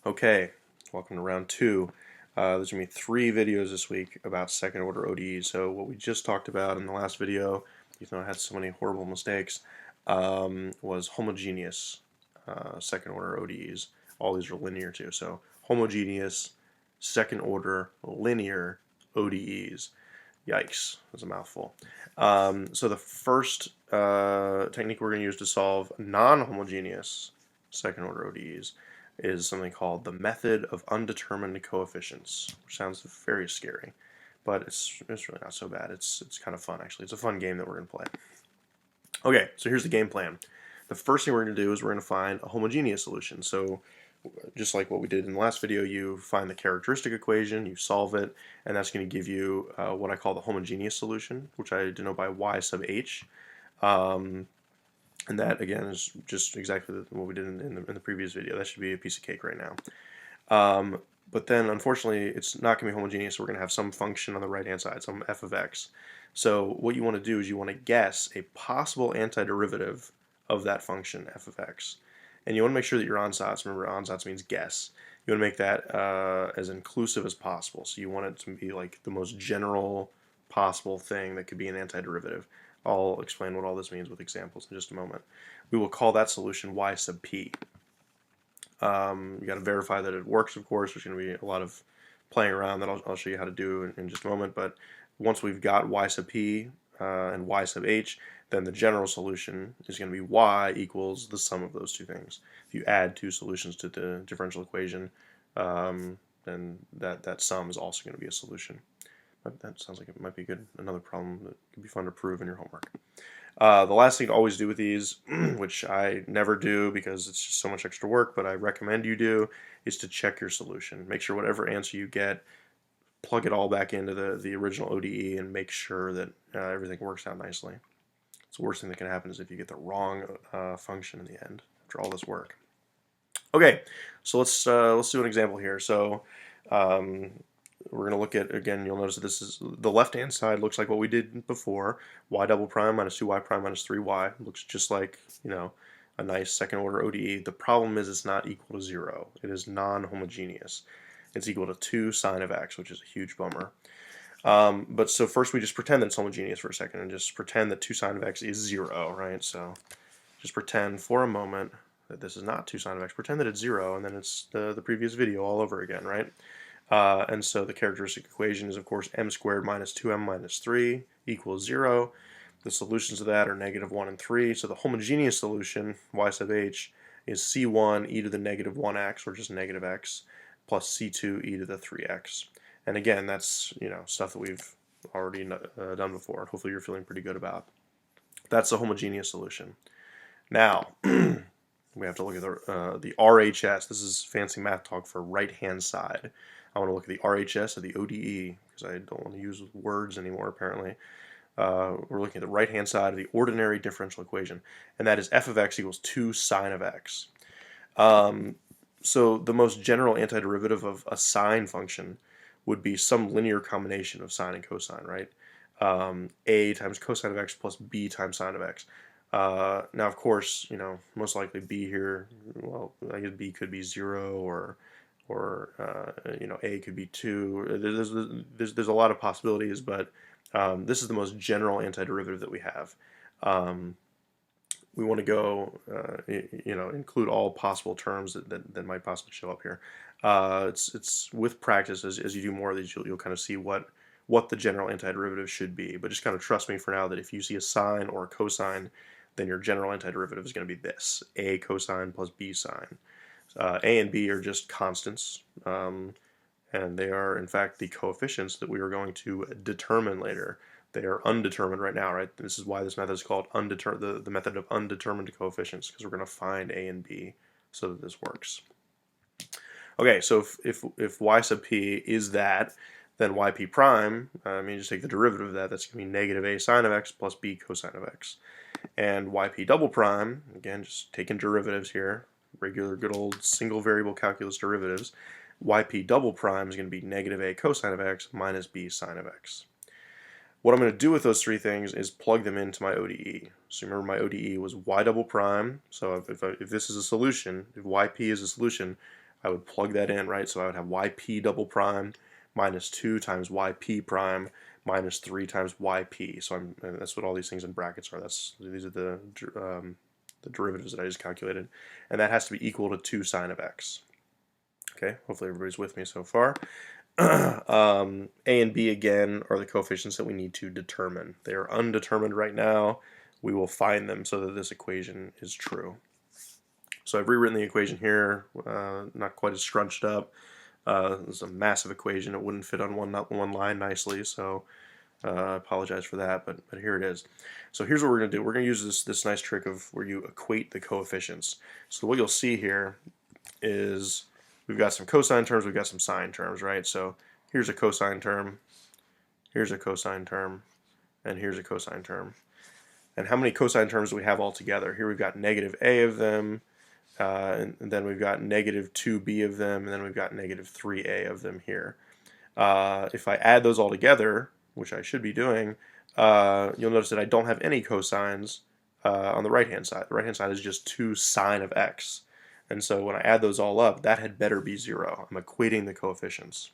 Okay, welcome to round two. There's going to be 3 videos this week about second order ODEs. So what we just talked about in the last video, even though I had so many horrible mistakes, was homogeneous second order ODEs. All these are linear too. So homogeneous second order linear ODEs. Yikes, that's a mouthful. So the first technique we're going to use to solve non-homogeneous second order ODEs is something called the method of undetermined coefficients, which sounds very scary, but it's really not so bad. It's kind of fun, actually. It's a fun game that we're going to play. Okay, so here's the game plan. The first thing we're going to do is we're going to find a homogeneous solution. So just like what we did in the last video, you find the characteristic equation, you solve it, and that's going to give you what I call the homogeneous solution, which I denote by y sub h. And that, again, is just exactly what we did in the previous video. That should be a piece of cake right now. But then, unfortunately, it's not going to be homogeneous. So we're going to have some function on the right-hand side, some f of x. So what you want to do is you want to guess a possible antiderivative of that function, f of x. And you want to make sure that your ansatz, remember ansatz means guess, you want to make that as inclusive as possible. So you want it to be like the most general possible thing that could be an antiderivative. I'll explain what all this means with examples in just a moment. We will call that solution y sub p. You got to verify that it works, of course. There's going to be a lot of playing around that I'll show you how to do in just a moment. But once we've got y sub p and y sub h, then the general solution is going to be y equals the sum of those two things. If you add two solutions to the differential equation, then that sum is also going to be a solution. But that sounds like it might be another problem that could be fun to prove in your homework. The last thing to always do with these, which I never do because it's just so much extra work, but I recommend you do, is to check your solution. Make sure whatever answer you get, plug it all back into the original ODE and make sure that everything works out nicely. So the worst thing that can happen is if you get the wrong function in the end after all this work. Okay, so let's do an example here. So we're going to look at, again, you'll notice that this is the left-hand side looks like what we did before. Y double prime minus 2y prime minus 3y. Looks just like, a nice second order ODE. The problem is it's not equal to 0. It is non-homogeneous. It's equal to 2 sine of x, which is a huge bummer. But so first we just pretend that it's homogeneous for a second and just pretend that 2 sine of x is 0, right? So just pretend for a moment that this is not 2 sine of x. Pretend that it's 0, and then it's the previous video all over again, right? And so the characteristic equation is, of course, m squared minus 2m minus 3 equals 0. The solutions of that are negative 1 and 3. So the homogeneous solution, y sub h, is c1 e to the negative 1x, or just negative x, plus c2 e to the 3x. And again, that's stuff that we've already done before, and hopefully you're feeling pretty good about. That's the homogeneous solution. Now, we have to look at the RHS. This is fancy math talk for right-hand side. I want to look at the RHS of the ODE because I don't want to use words anymore, apparently. We're looking at the right-hand side of the ordinary differential equation, and that is f of x equals 2 sine of x. So the most general antiderivative of a sine function would be some linear combination of sine and cosine, right? A times cosine of x plus b times sine of x. Now, of course, most likely b here, well, I guess b could be 0 or a could be 2. There's a lot of possibilities, but this is the most general antiderivative that we have. We want to go, include all possible terms that might possibly show up here. It's with practice, as you do more of these, you'll kind of see what the general antiderivative should be. But just kind of trust me for now that if you see a sine or a cosine, then your general antiderivative is going to be this: a cosine plus b sine. A and b are just constants, and they are, in fact, the coefficients that we are going to determine later. They are undetermined right now, right? This is why this method is called the method of undetermined coefficients, because we're going to find a and b so that this works. Okay, so if y sub p is that, then yp prime, just take the derivative of that. That's going to be negative a sine of x plus b cosine of x. And yp double prime, again, just taking derivatives here, regular good old single variable calculus derivatives, yp double prime is going to be negative a cosine of x minus b sine of x. What I'm going to do with those three things is plug them into my ODE. So remember, my ODE was y double prime. So if this is a solution, if yp is a solution, I would plug that in, right? So I would have yp double prime minus 2 times yp prime minus 3 times yp. So and that's what all these things in brackets are. These are the derivatives that I just calculated. And that has to be equal to 2 sine of x. Okay, hopefully everybody's with me so far. A and B again are the coefficients that we need to determine. They are undetermined right now. We will find them so that this equation is true. So I've rewritten the equation here, not quite as scrunched up. It's a massive equation. It wouldn't fit on one line nicely, so I apologize for that, but here it is. So here's what we're going to do. We're going to use this nice trick of where you equate the coefficients. So what you'll see here is we've got some cosine terms, we've got some sine terms, right? So here's a cosine term, here's a cosine term, and here's a cosine term. And how many cosine terms do we have all together? Here we've got negative a of them, and then we've got negative 2b of them, and then we've got negative 3a of them here. If I add those all together, which I should be doing, you'll notice that I don't have any cosines on the right-hand side. The right-hand side is just 2 sine of x. And so when I add those all up, that had better be 0. I'm equating the coefficients.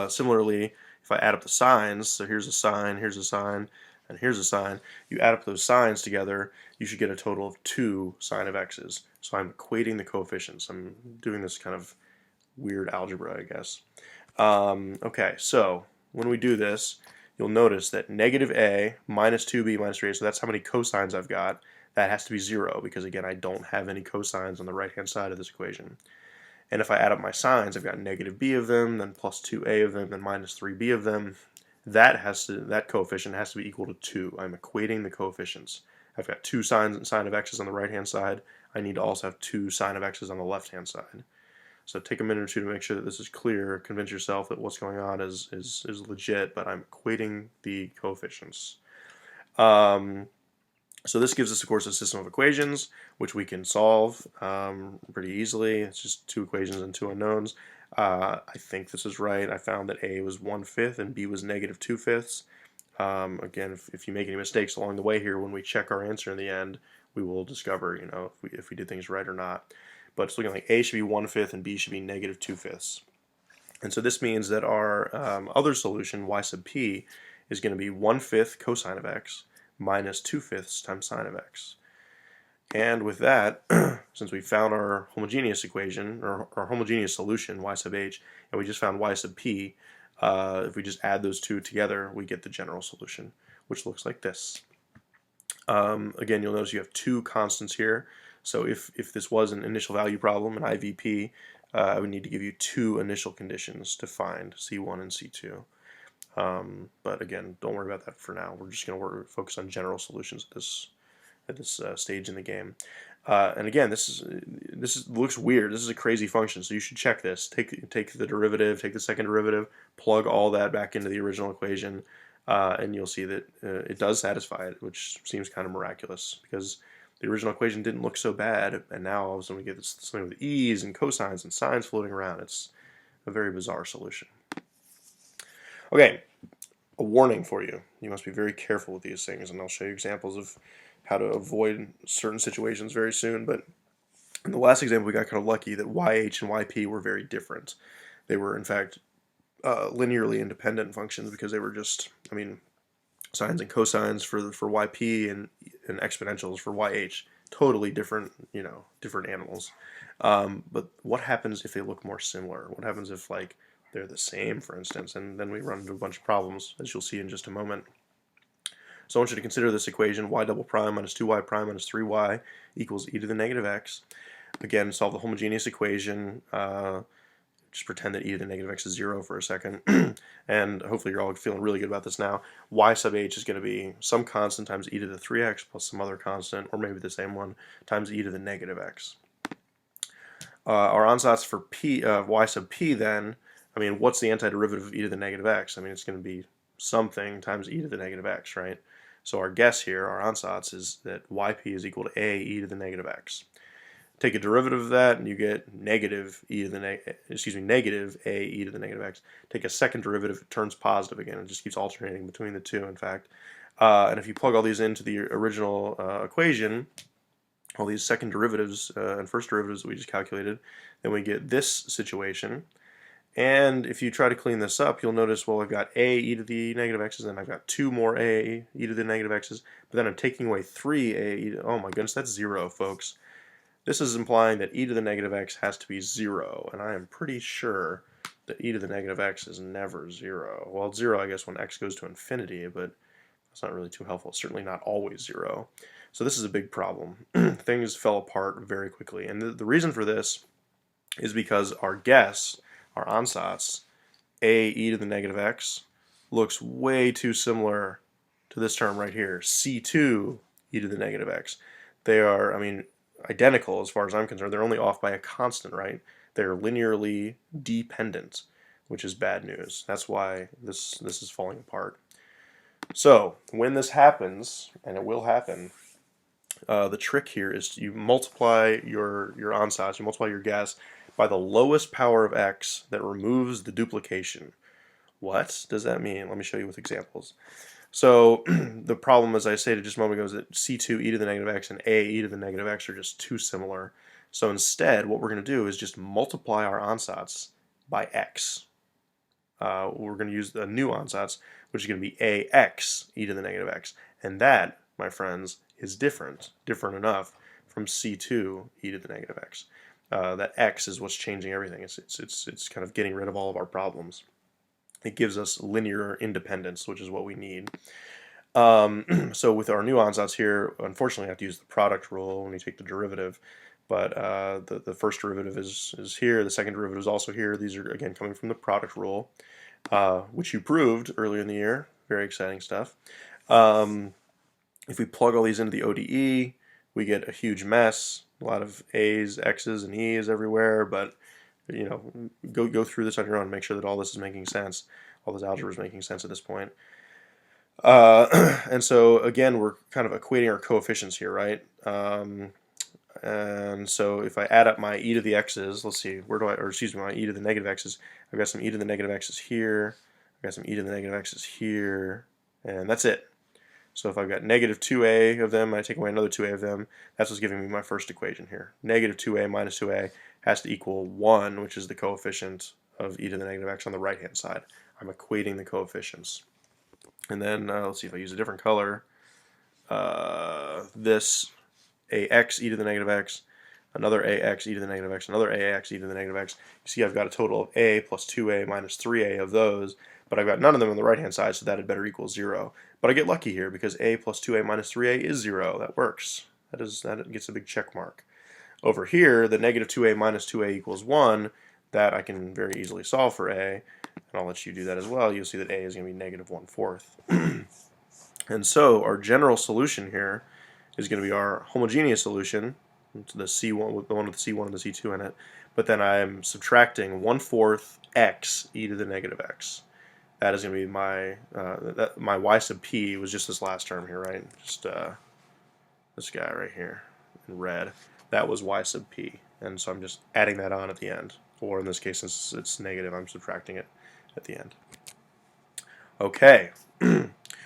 Similarly, if I add up the sines, so here's a sine, and here's a sine, you add up those sines together, you should get a total of 2 sine of x's. So I'm equating the coefficients. I'm doing this kind of weird algebra, I guess. Okay, so when we do this, you'll notice that negative a minus 2b minus 3a, so that's how many cosines I've got. That has to be 0 because, again, I don't have any cosines on the right-hand side of this equation. And if I add up my sines, I've got negative b of them, then plus 2a of them, then minus 3b of them. That coefficient has to be equal to 2. I'm equating the coefficients. I've got 2 sine of x's on the right-hand side. I need to also have 2 sine of x's on the left-hand side. So take a minute or two to make sure that this is clear. Convince yourself that what's going on is legit, but I'm equating the coefficients. So this gives us, of course, a system of equations, which we can solve pretty easily. It's just 2 equations and 2 unknowns. I think this is right. I found that A was 1/5 and B was negative 2/5. Again, if you make any mistakes along the way here, when we check our answer in the end, we will discover, you know, if we did things right or not. But it's looking like A should be 1/5 and B should be negative 2/5. And so this means that our other solution, y sub p, is going to be 1/5 cosine of x minus 2/5 times sine of x. And with that, since we found our homogeneous equation, or our homogeneous solution, y sub h, and we just found y sub p, if we just add those two together, we get the general solution, which looks like this. Again, you'll notice you have 2 constants here. So if this was an initial value problem, an IVP, I would need to give you 2 initial conditions to find C1 and C2. But again, don't worry about that for now. We're just going to focus on general solutions at this stage in the game. And again, this looks weird. This is a crazy function, so you should check this. Take the derivative, take the second derivative, plug all that back into the original equation, and you'll see that it does satisfy it, which seems kind of miraculous because the original equation didn't look so bad, and now all of a sudden we get something with e's and cosines and sines floating around. It's a very bizarre solution. Okay, a warning for you. You must be very careful with these things, and I'll show you examples of how to avoid certain situations very soon. But in the last example, we got kind of lucky that YH and YP were very different. They were, in fact, linearly independent functions because they were just, I mean, sines and cosines for YP and exponentials for YH. Totally different, you know, different animals. But what happens if they look more similar? What happens if, like, they're the same, for instance? And then we run into a bunch of problems, as you'll see in just a moment. So I want you to consider this equation, y double prime minus 2y prime minus 3y equals e to the negative x. Again, solve the homogeneous equation. Just pretend that e to the negative x is 0 for a second. And hopefully you're all feeling really good about this now. Y sub h is going to be some constant times e to the 3x plus some other constant, or maybe the same one, times e to the negative x. Our ansatz for y sub p then, I mean, what's the antiderivative of e to the negative x? I mean, it's going to be something times e to the negative x, right? So our guess here, our ansatz, is that yp is equal to a e to the negative x. Take a derivative of that, and you get negative e to the negative a e to the negative x. Take a second derivative, it turns positive again. It just keeps alternating between the two, in fact. And if you plug all these into the original equation, all these second derivatives and first derivatives that we just calculated, then we get this situation. And if you try to clean this up, you'll notice, well, I've got a e to the negative x's, and I've got 2 more a e to the negative x's, but then I'm taking away 3 a e to, oh my goodness, that's 0, folks. This is implying that e to the negative x has to be 0, and I am pretty sure that e to the negative x is never 0. Well, it's 0, I guess, when x goes to infinity, but that's not really too helpful. It's certainly not always 0. So this is a big problem. Things fell apart very quickly, and the reason for this is because our guess, our ansatz, a e to the negative x, looks way too similar to this term right here, c2 e to the negative x. They are, I mean, identical as far as I'm concerned. They're only off by a constant, right? They're linearly dependent, which is bad news. That's why this is falling apart. So when this happens, and it will happen, the trick here is you multiply your ansatz, you multiply your guess by the lowest power of x that removes the duplication. What does that mean? Let me show you with examples. So the problem, as I stated just a moment ago, is that c2 e to the negative x and a e to the negative x are just too similar. So instead, what we're going to do is just multiply our ansatz by x. We're going to use a new ansatz, which is going to be ax e to the negative x. And that, my friends, is different enough from c2 e to the negative x. That x is what's changing everything. It's kind of getting rid of all of our problems. It gives us linear independence, which is what we need. So with our new ansatz here, unfortunately I have to use the product rule when we take the derivative. But the first derivative is here, the second derivative is also here. These are, again, coming from the product rule, which you proved earlier in the year. Very exciting stuff. If we plug all these into the ODE, we get a huge mess. A lot of A's, X's, and E's everywhere, but you know, go through this on your own and make sure that all this is making sense. All this algebra is making sense at this point. And so, again, we're kind of equating our coefficients here, right? And so if I add up my e to the x's, let's see, my e to the negative x's, I've got some e to the negative x's here, I've got some e to the negative x's here, and that's it. So if I've got negative 2a of them, I take away another 2a of them, that's what's giving me my first equation here. Negative 2a minus 2a has to equal 1, which is the coefficient of e to the negative x on the right-hand side. I'm equating the coefficients. And then, let's see if I use a different color. This ax e to the negative x, another ax e to the negative x, another ax e to the negative x. You see I've got a total of a plus 2a minus 3a of those, but I've got none of them on the right-hand side, so that had better equal 0. But I get lucky here because a plus 2a minus 3a is 0. That works. That gets a big check mark. Over here, the negative 2a minus 2a equals 1. That I can very easily solve for a, and I'll let you do that as well. You'll see that a is going to be negative 1/4. And so our general solution here is going to be our homogeneous solution, to the C1, the one with the C1 and the C2 in it, but then I'm subtracting 1/4 x e to the negative x. That is going to be my, my y sub p was just this last term here, right? Just this guy right here in red. That was y sub p, and so I'm just adding that on at the end. Or in this case, since it's negative, I'm subtracting it at the end. Okay,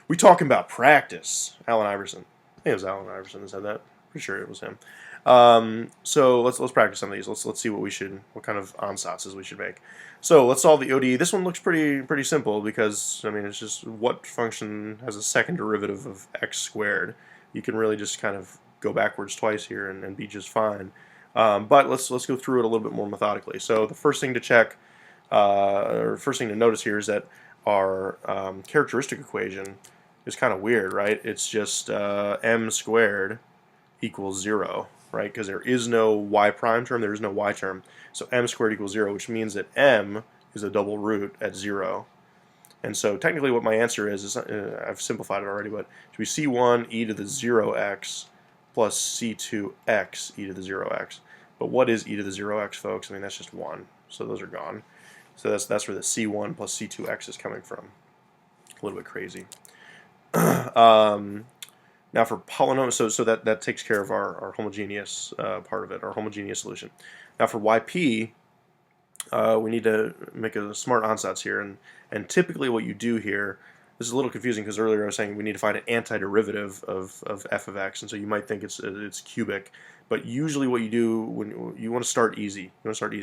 we talking about practice. Allen Iverson. I think it was Allen Iverson that said that. Pretty sure it was him. So let's practice some of these. Let's see what kind of ansatzes we should make. So let's solve the ODE. This one looks pretty simple because I mean it's just what function has a second derivative of x squared. You can really just kind of go backwards twice here and be just fine. But let's go through it a little bit more methodically. So the first thing to check, or first thing to notice here is that our characteristic equation is kind of weird, right? It's just m squared equals 0, right? Because there is no y prime term, there is no y term. So m squared equals 0, which means that m is a double root at 0. And so technically what my answer is I've simplified it already, but it should be c1 e to the 0x plus c2x e to the 0x. But what is e to the 0x, folks? I mean, that's just 1. So those are gone. So that's where the c1 plus c2x is coming from. A little bit crazy. Now for polynomials, so that takes care of our homogeneous part of it, our homogeneous solution. Now for yp, we need to make a smart ansatz here, and typically what you do here, this is a little confusing because earlier I was saying we need to find an antiderivative of f of x, and so you might think it's cubic, But usually what you do when you want to start easy,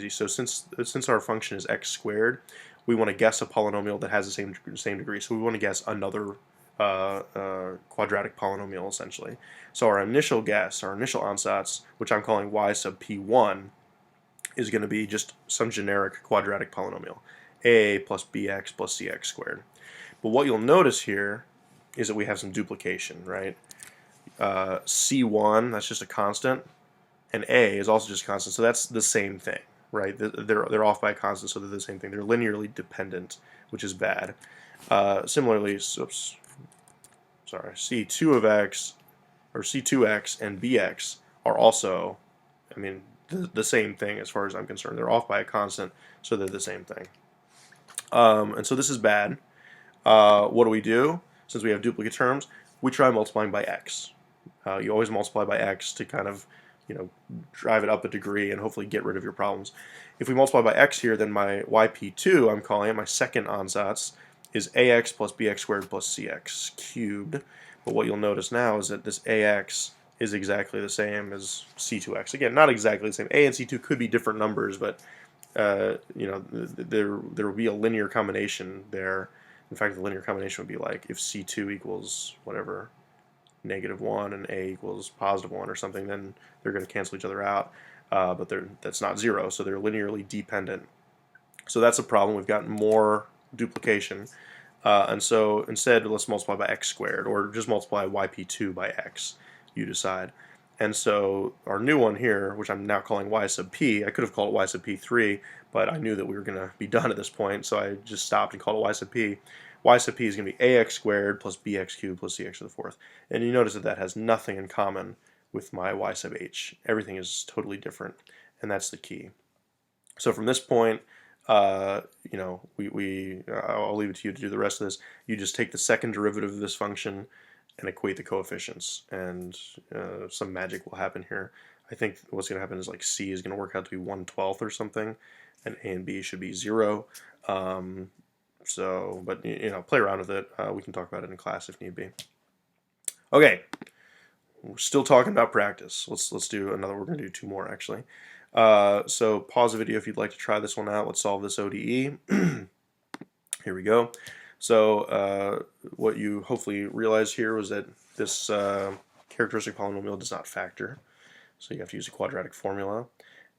So since our function is x squared, we want to guess a polynomial that has the same degree. So we want to guess another quadratic polynomial essentially. So our initial guess, our initial ansatz, which I'm calling y sub p1, is going to be just some generic quadratic polynomial, a plus bx plus cx squared. But what you'll notice here is that we have some duplication, right? C1, that's just a constant, and A is also just a constant, so that's the same thing, right? They're off by a constant, so they're the same thing. They're linearly dependent, which is bad. Similarly, C2 of x, or C2x and bx are also, I mean, the same thing as far as I'm concerned. They're off by a constant, so they're the same thing. And so this is bad. What do we do? Since we have duplicate terms, we try multiplying by x. You always multiply by x to kind of, drive it up a degree and hopefully get rid of your problems. If we multiply by x here, then my yp2, I'm calling it, my second ansatz, is ax plus bx squared plus cx cubed. But what you'll notice now is that this ax is exactly the same as c2x. Again, not exactly the same. A and c2 could be different numbers, but there will be a linear combination there. In fact, the linear combination would be like if c2 equals whatever, -1 and a equals +1 or something, then they're going to cancel each other out. But that's not 0, so they're linearly dependent. So that's a problem. We've got more duplication. And so instead, let's multiply by x squared, or just multiply yp2 by x. You decide. And so our new one here, which I'm now calling y sub p, I could have called it y sub p3, but I knew that we were going to be done at this point, so I just stopped and called it y sub p. Y sub p is going to be ax squared plus bx cubed plus cx to the fourth. And you notice that that has nothing in common with my y sub h. Everything is totally different, and that's the key. So from this point, I'll leave it to you to do the rest of this. You just take the second derivative of this function and equate the coefficients, and some magic will happen here. I think what's going to happen is like c is going to work out to be 1/12 or something, and a and b should be 0. But play around with it. We can talk about it in class if need be. Okay, we're still talking about practice. Let's do another. We're going to do 2 more actually. So pause the video if you'd like to try this one out. Let's solve this ODE. Here we go. So what you hopefully realized here was that this characteristic polynomial does not factor. So you have to use a quadratic formula,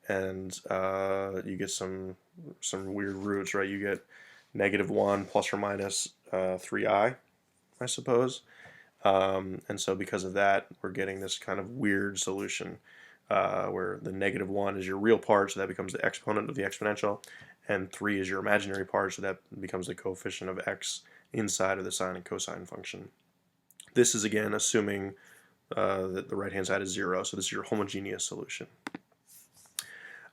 and you get some weird roots, right? You get -1 plus or minus 3i, I suppose. And so because of that, we're getting this kind of weird solution where the -1 is your real part, so that becomes the exponent of the exponential, and 3 is your imaginary part, so that becomes the coefficient of x inside of the sine and cosine function. This is again assuming that the right-hand side is 0, so this is your homogeneous solution.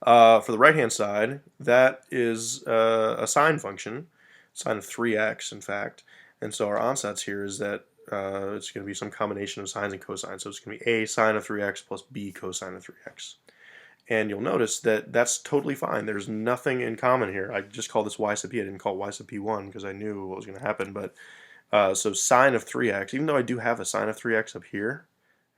For the right-hand side, that is a sine function, sine of 3x in fact, and so our ansatz here is that it's going to be some combination of sines and cosines, so it's going to be a sine of 3x plus b cosine of 3x. And you'll notice that that's totally fine. There's nothing in common here. I just called this y sub p. I didn't call it y sub p1 because I knew what was going to happen. But so sine of 3x, even though I do have a sine of 3x up here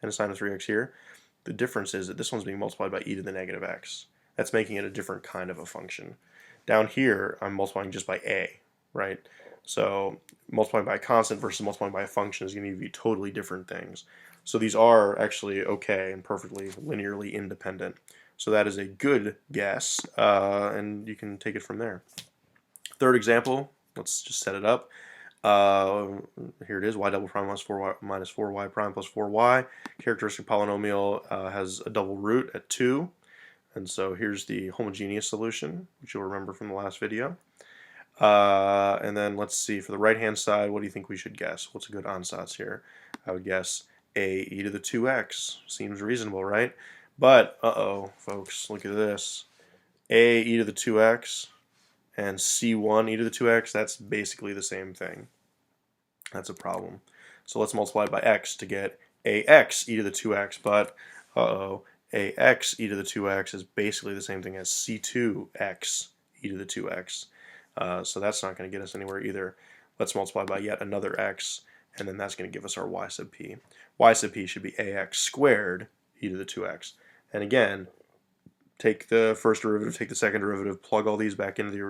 and a sine of 3x here, the difference is that this one's being multiplied by e to the negative x. That's making it a different kind of a function. Down here, I'm multiplying just by a, right? So multiplying by a constant versus multiplying by a function is going to give you totally different things. So these are actually okay and perfectly linearly independent. So that is a good guess, and you can take it from there. Third example, let's just set it up. Here it is, y double prime minus 4y prime plus 4y. Characteristic polynomial has a double root at 2. And so here's the homogeneous solution, which you'll remember from the last video. And then let's see, for the right-hand side, what do you think we should guess? What's a good ansatz here? I would guess a e to the 2x. Seems reasonable, right? But, folks, look at this. A e to the 2x and c1 e to the 2x, that's basically the same thing. That's a problem. So let's multiply by x to get ax e to the 2x, but, ax e to the 2x is basically the same thing as c2x e to the 2x. So that's not going to get us anywhere either. Let's multiply by yet another x, and then that's going to give us our y sub p. Y sub p should be ax squared e to the 2x. And again, take the first derivative, take the second derivative, plug all these back into the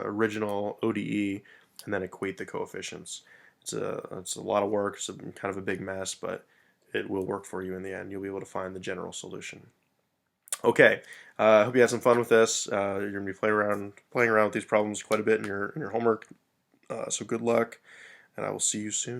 original ODE, and then equate the coefficients. It's a lot of work. It's kind of a big mess, but it will work for you in the end. You'll be able to find the general solution. Okay, I hope you had some fun with this. You're gonna be playing around with these problems quite a bit in your homework. So good luck, and I will see you soon.